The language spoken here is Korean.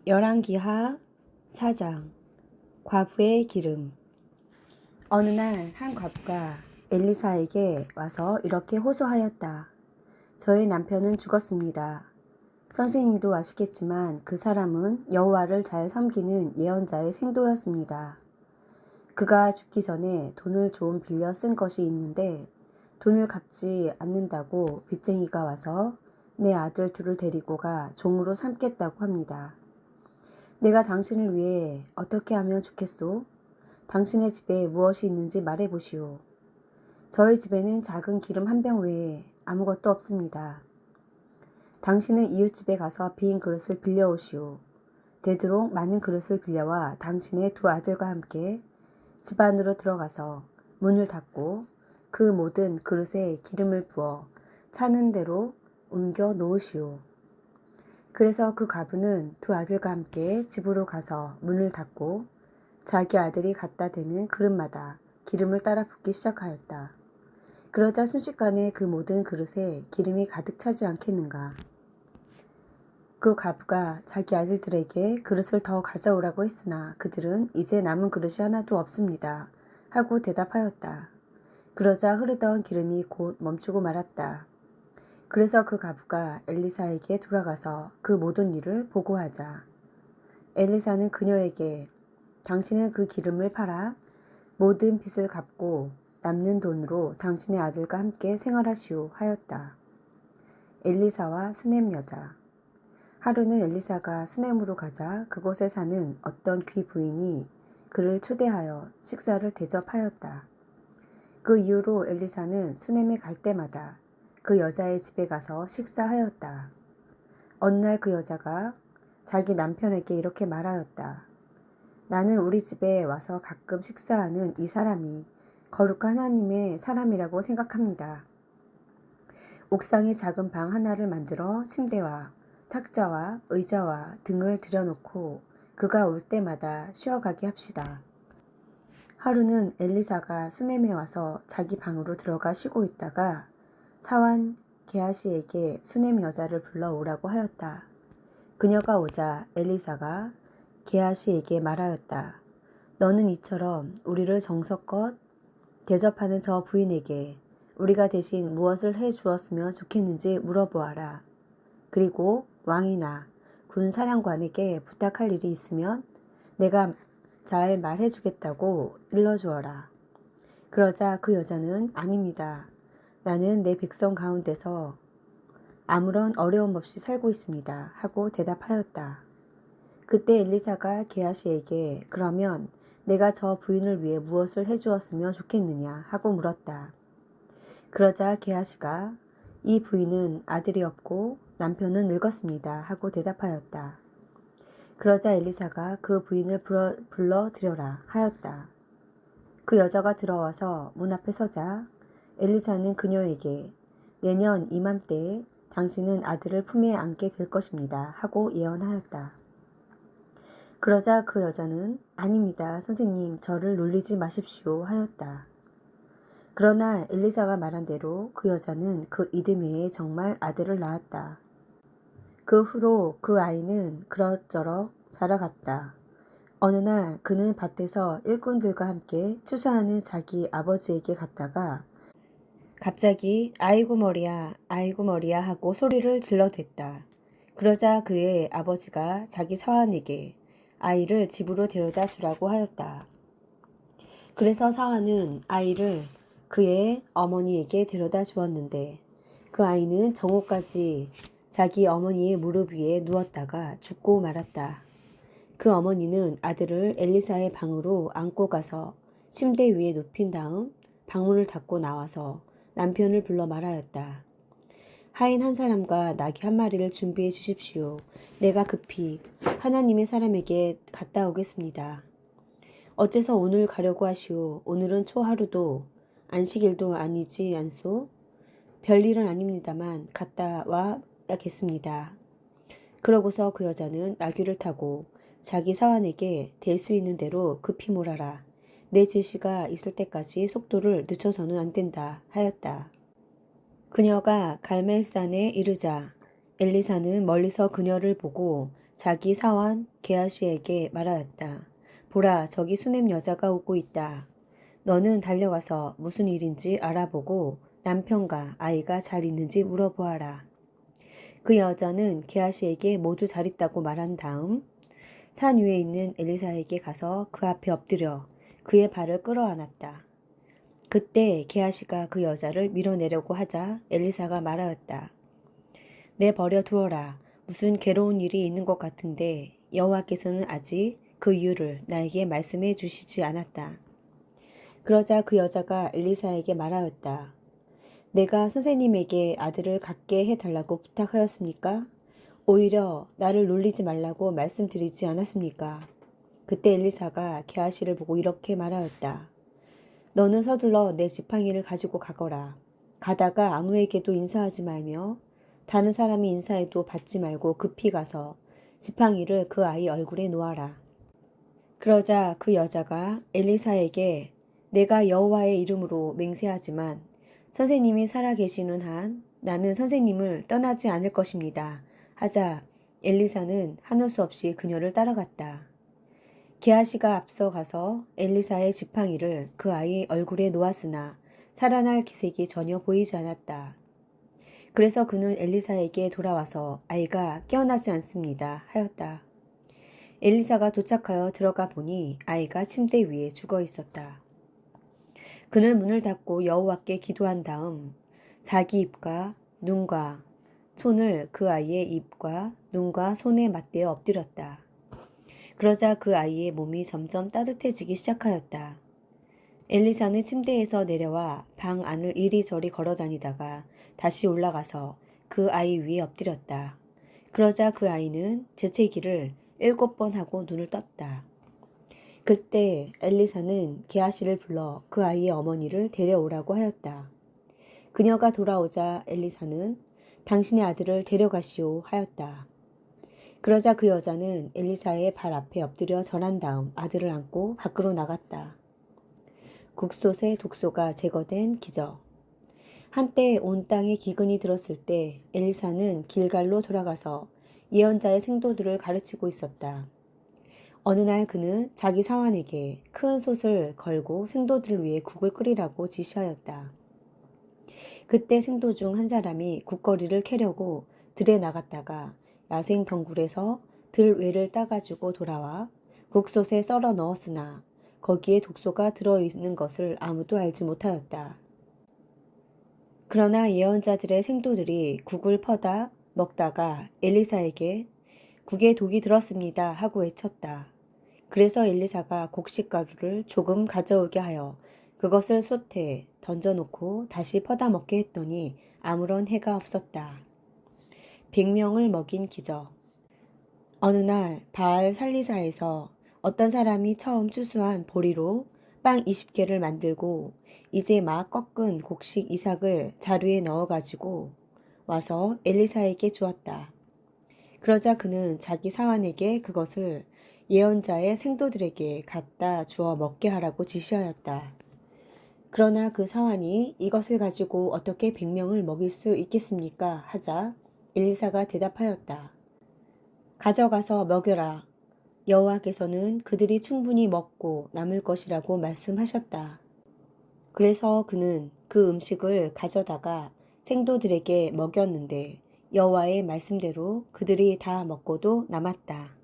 열왕기하 4장 과부의 기름. 어느 날 한 과부가 엘리사에게 와서 이렇게 호소하였다. 저의 남편은 죽었습니다. 선생님도 아시겠지만 그 사람은 여호와를 잘 섬기는 예언자의 생도였습니다. 그가 죽기 전에 돈을 좀 빌려 쓴 것이 있는데 돈을 갚지 않는다고 빚쟁이가 와서 내 아들 둘을 데리고 가 종으로 삼겠다고 합니다. 내가 당신을 위해 어떻게 하면 좋겠소? 당신의 집에 무엇이 있는지 말해보시오. 저희 집에는 작은 기름 한 병 외에 아무것도 없습니다. 당신은 이웃집에 가서 빈 그릇을 빌려오시오. 되도록 많은 그릇을 빌려와 당신의 두 아들과 함께 집 안으로 들어가서 문을 닫고 그 모든 그릇에 기름을 부어 차는 대로 옮겨 놓으시오. 그래서 그 과부는 두 아들과 함께 집으로 가서 문을 닫고 자기 아들이 갖다 대는 그릇마다 기름을 따라 붓기 시작하였다. 그러자 순식간에 그 모든 그릇에 기름이 가득 차지 않겠는가. 그 과부가 자기 아들들에게 그릇을 더 가져오라고 했으나 그들은 이제 남은 그릇이 하나도 없습니다 하고 대답하였다. 그러자 흐르던 기름이 곧 멈추고 말았다. 그래서 그 과부가 엘리사에게 돌아가서 그 모든 일을 보고하자. 엘리사는 그녀에게 당신은 그 기름을 팔아 모든 빚을 갚고 남는 돈으로 당신의 아들과 함께 생활하시오 하였다. 엘리사와 수넴 여자. 하루는 엘리사가 수넴으로 가자 그곳에 사는 어떤 귀 부인이 그를 초대하여 식사를 대접하였다. 그 이후로 엘리사는 수넴에 갈 때마다 그 여자의 집에 가서 식사하였다. 어느 날 그 여자가 자기 남편에게 이렇게 말하였다. 나는 우리 집에 와서 가끔 식사하는 이 사람이 거룩한 하나님의 사람이라고 생각합니다. 옥상에 작은 방 하나를 만들어 침대와 탁자와 의자와 등을 들여놓고 그가 올 때마다 쉬어가게 합시다. 하루는 엘리사가 수넴에 와서 자기 방으로 들어가 쉬고 있다가 사환 게하시에게 수넴 여자를 불러오라고 하였다. 그녀가 오자 엘리사가 게하시에게 말하였다. 너는 이처럼 우리를 정성껏 대접하는 저 부인에게 우리가 대신 무엇을 해 주었으면 좋겠는지 물어보아라. 그리고 왕이나 군 사령관에게 부탁할 일이 있으면 내가 잘 말해주겠다고 일러주어라. 그러자 그 여자는 아닙니다. 나는 내 백성 가운데서 아무런 어려움 없이 살고 있습니다. 하고 대답하였다. 그때 엘리사가 게하시에게 그러면 내가 저 부인을 위해 무엇을 해주었으면 좋겠느냐 하고 물었다. 그러자 게하시가 이 부인은 아들이 없고 남편은 늙었습니다. 하고 대답하였다. 그러자 엘리사가 그 부인을 불러들여라 하였다. 그 여자가 들어와서 문 앞에 서자 엘리사는 그녀에게 내년 이맘때에 당신은 아들을 품에 안게 될 것입니다. 하고 예언하였다. 그러자 그 여자는 아닙니다. 선생님, 저를 놀리지 마십시오. 하였다. 그러나 엘리사가 말한 대로 그 여자는 그 이듬해에 정말 아들을 낳았다. 그 후로 그 아이는 그럭저럭 자라갔다. 어느 날 그는 밭에서 일꾼들과 함께 추수하는 자기 아버지에게 갔다가 갑자기 아이고 머리야 아이고 머리야 하고 소리를 질러댔다. 그러자 그의 아버지가 자기 사환에게 아이를 집으로 데려다 주라고 하였다. 그래서 사환은 아이를 그의 어머니에게 데려다 주었는데 그 아이는 정오까지 자기 어머니의 무릎 위에 누웠다가 죽고 말았다. 그 어머니는 아들을 엘리사의 방으로 안고 가서 침대 위에 눕힌 다음 방문을 닫고 나와서 남편을 불러 말하였다. 하인 한 사람과 나귀 한 마리를 준비해 주십시오. 내가 급히 하나님의 사람에게 갔다 오겠습니다. 어째서 오늘 가려고 하시오. 오늘은 초하루도 안식일도 아니지 않소? 별일은 아닙니다만 갔다 와야겠습니다. 그러고서 그 여자는 나귀를 타고 자기 사환에게 될 수 있는 대로 급히 몰아라. 내 지시가 있을 때까지 속도를 늦춰서는 안 된다 하였다. 그녀가 갈멜산에 이르자 엘리사는 멀리서 그녀를 보고 자기 사원 게하시에게 말하였다. 보라, 저기 수냄 여자가 오고 있다. 너는 달려가서 무슨 일인지 알아보고 남편과 아이가 잘 있는지 물어보아라. 그 여자는 게하시에게 모두 잘 있다고 말한 다음 산 위에 있는 엘리사에게 가서 그 앞에 엎드려 그의 발을 끌어안았다. 그때 게하시가 그 여자를 밀어내려고 하자 엘리사가 말하였다. 내버려 두어라. 무슨 괴로운 일이 있는 것 같은데 여호와께서는 아직 그 이유를 나에게 말씀해 주시지 않았다. 그러자 그 여자가 엘리사에게 말하였다. 내가 선생님에게 아들을 갖게 해달라고 부탁하였습니까? 오히려 나를 놀리지 말라고 말씀드리지 않았습니까? 그때 엘리사가 게하시를 보고 이렇게 말하였다. 너는 서둘러 내 지팡이를 가지고 가거라. 가다가 아무에게도 인사하지 말며 다른 사람이 인사해도 받지 말고 급히 가서 지팡이를 그 아이 얼굴에 놓아라. 그러자 그 여자가 엘리사에게 내가 여호와의 이름으로 맹세하지만 선생님이 살아계시는 한 나는 선생님을 떠나지 않을 것입니다. 하자 엘리사는 하는 수 없이 그녀를 따라갔다. 게하시가 앞서 가서 엘리사의 지팡이를 그 아이 얼굴에 놓았으나 살아날 기색이 전혀 보이지 않았다. 그래서 그는 엘리사에게 돌아와서 아이가 깨어나지 않습니다. 하였다. 엘리사가 도착하여 들어가 보니 아이가 침대 위에 죽어 있었다. 그는 문을 닫고 여호와께 기도한 다음 자기 입과 눈과 손을 그 아이의 입과 눈과 손에 맞대어 엎드렸다. 그러자 그 아이의 몸이 점점 따뜻해지기 시작하였다. 엘리사는 침대에서 내려와 방 안을 이리저리 걸어다니다가 다시 올라가서 그 아이 위에 엎드렸다. 그러자 그 아이는 재채기를 7번 하고 눈을 떴다. 그때 엘리사는 게하시를 불러 그 아이의 어머니를 데려오라고 하였다. 그녀가 돌아오자 엘리사는 당신의 아들을 데려가시오 하였다. 그러자 그 여자는 엘리사의 발 앞에 엎드려 절한 다음 아들을 안고 밖으로 나갔다. 국솥의 독소가 제거된 기적. 한때 온 땅에 기근이 들었을 때 엘리사는 길갈로 돌아가서 예언자의 생도들을 가르치고 있었다. 어느 날 그는 자기 사환에게 큰 솥을 걸고 생도들을 위해 국을 끓이라고 지시하였다. 그때 생도 중 한 사람이 국거리를 캐려고 들에 나갔다가 야생 덩굴에서 들 외를 따가지고 돌아와 국솥에 썰어 넣었으나 거기에 독소가 들어있는 것을 아무도 알지 못하였다. 그러나 예언자들의 생도들이 국을 퍼다 먹다가 엘리사에게 국에 독이 들었습니다 하고 외쳤다. 그래서 엘리사가 곡식가루를 조금 가져오게 하여 그것을 솥에 던져놓고 다시 퍼다 먹게 했더니 아무런 해가 없었다. 100명을 먹인 기적. 어느 날 바알 살리사에서 어떤 사람이 처음 추수한 보리로 빵 20개를 만들고 이제 막 꺾은 곡식 이삭을 자루에 넣어가지고 와서 엘리사에게 주었다. 그러자 그는 자기 사환에게 그것을 예언자의 생도들에게 갖다 주어 먹게 하라고 지시하였다. 그러나 그 사환이 이것을 가지고 어떻게 100명을 먹일 수 있겠습니까? 하자 엘리사가 대답하였다. 가져가서 먹여라. 여호와께서는 그들이 충분히 먹고 남을 것이라고 말씀하셨다. 그래서 그는 그 음식을 가져다가 생도들에게 먹였는데 여호와의 말씀대로 그들이 다 먹고도 남았다.